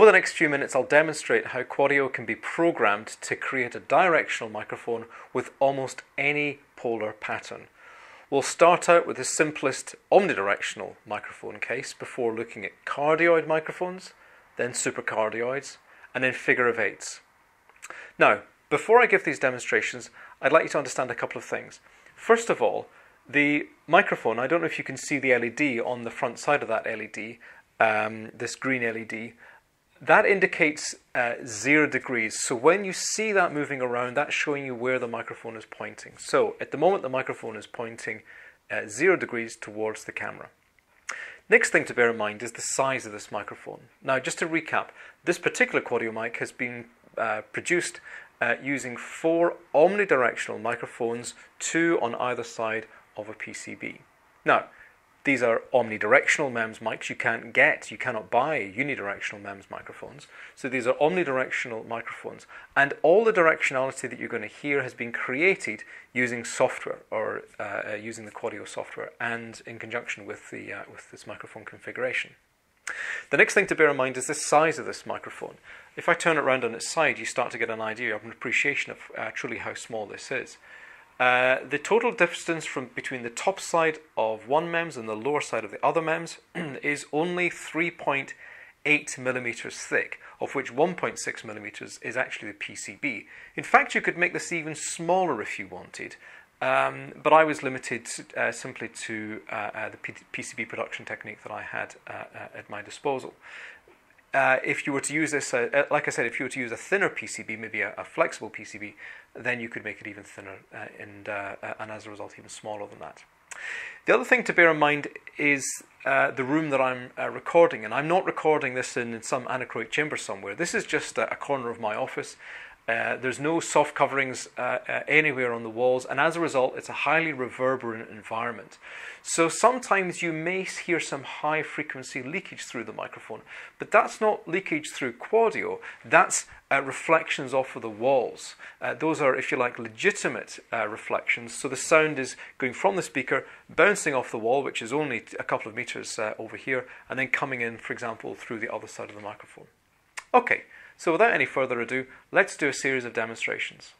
the next few minutes, I'll demonstrate how quaudio can be programmed to create a directional microphone with almost any polar pattern. We'll start out with the simplest omnidirectional microphone case before looking at cardioid microphones, then supercardioids, and then figure of eights. Now, before I give these demonstrations, I'd like you to understand a couple of things. First of all, the microphone, I don't know if you can see the LED on the front side of that LED, this green LED, that indicates 0 degrees. So when you see that moving around, that's showing you where the microphone is pointing. So at the moment, the microphone is pointing 0 degrees towards the camera. Next thing to bear in mind is the size of this microphone. Now, just to recap, this particular quaudio mic has been produced using 4 omnidirectional microphones, 2 on either side of a PCB. Now, these are omnidirectional MEMS mics. You cannot buy unidirectional MEMS microphones. So these are omnidirectional microphones. And all the directionality that you're going to hear has been created using software, or using the quaudio software, and in conjunction with this microphone configuration. The next thing to bear in mind is the size of this microphone. If I turn it around on its side, you start to get an idea of an appreciation of truly how small this is. The total distance between the top side of one MEMS and the lower side of the other MEMS is only 3.8 millimeters thick, of which 1.6 millimeters is actually the PCB. In fact, you could make this even smaller if you wanted, but I was limited simply to the PCB production technique that I had at my disposal. If you were to use this, like I said, if you were to use a thinner PCB, maybe a flexible PCB, then you could make it even thinner and as a result even smaller than that. The other thing to bear in mind is the room that I'm recording, and I'm not recording this in some anechoic chamber somewhere. This is just a corner of my office. There's no soft coverings anywhere on the walls, and as a result, it's a highly reverberant environment. So sometimes you may hear some high frequency leakage through the microphone, but that's not leakage through quaudio, that's reflections off of the walls. Those are, if you like, legitimate reflections. So the sound is going from the speaker, bouncing off the wall, which is only a couple of meters over here, and then coming in, for example, through the other side of the microphone. Okay. So without any further ado, let's do a series of demonstrations.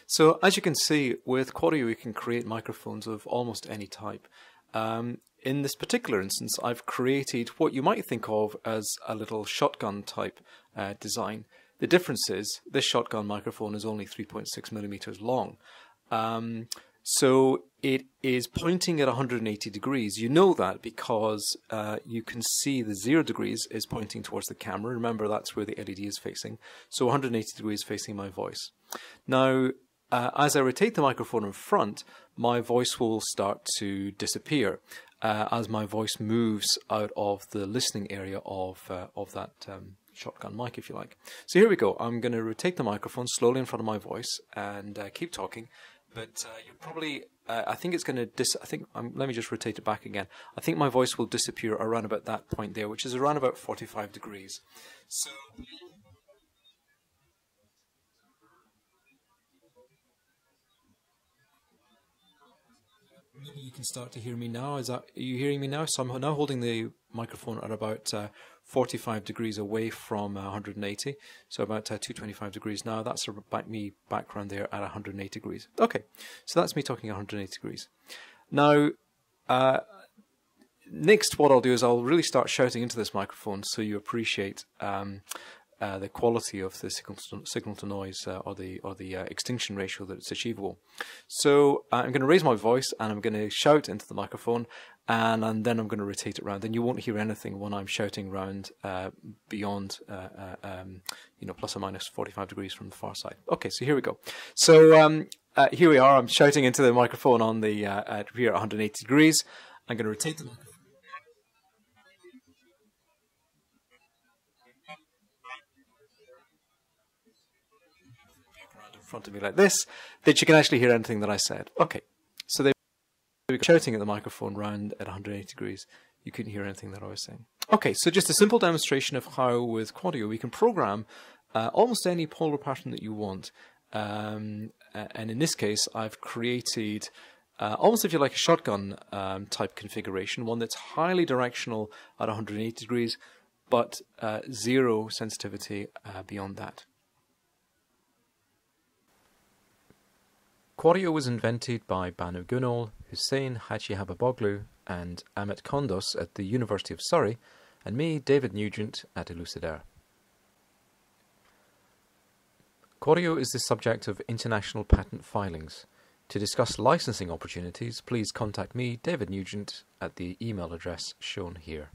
So as you can see, with quaudio we can create microphones of almost any type. In this particular instance, I've created what you might think of as a little shotgun type design. The difference is this shotgun microphone is only 3.6 millimeters long. So it is pointing at 180 degrees. You know that because you can see the 0 degrees is pointing towards the camera. Remember, that's where the LED is facing. So 180 degrees facing my voice. Now, as I rotate the microphone in front, my voice will start to disappear as my voice moves out of the listening area of that shotgun mic, if you like. So here we go. I'm going to rotate the microphone slowly in front of my voice and keep talking. But you're probably, I think it's going to let me just rotate it back again. I think my voice will disappear around about that point there, which is around about 45 degrees. So maybe you can start to hear me now. Are you hearing me now? So I'm now holding the microphone at about 45 degrees away from 180, so about 225 degrees now. That's me background there at 180 degrees. Okay, so that's me talking at 180 degrees. Now, next what I'll do is I'll really start shouting into this microphone so you appreciate the quality of the signal to noise or the extinction ratio that's achievable. So I'm going to raise my voice and I'm going to shout into the microphone, and then I'm going to rotate it around. And you won't hear anything when I'm shouting round beyond plus or minus 45 degrees from the far side. Okay, so here we go. So here we are. I'm shouting into the microphone on the here at 180 degrees. I'm going to rotate the microphone in front of me like this, that you can actually hear anything that I said. Okay, so they were shouting at the microphone round at 180 degrees. You couldn't hear anything that I was saying. Okay, so just a simple demonstration of how with quaudio we can program almost any polar pattern that you want. And in this case, I've created almost, if you like, a shotgun type configuration, one that's highly directional at 180 degrees, but 0 sensitivity beyond that. Quaudio was invented by Banu Gunal, Hussein Hachihababoglu and Amit Kondos at the University of Surrey, and me, David Nugent, at Elucidaire. Quaudio is the subject of international patent filings. To discuss licensing opportunities, please contact me, David Nugent, at the email address shown here.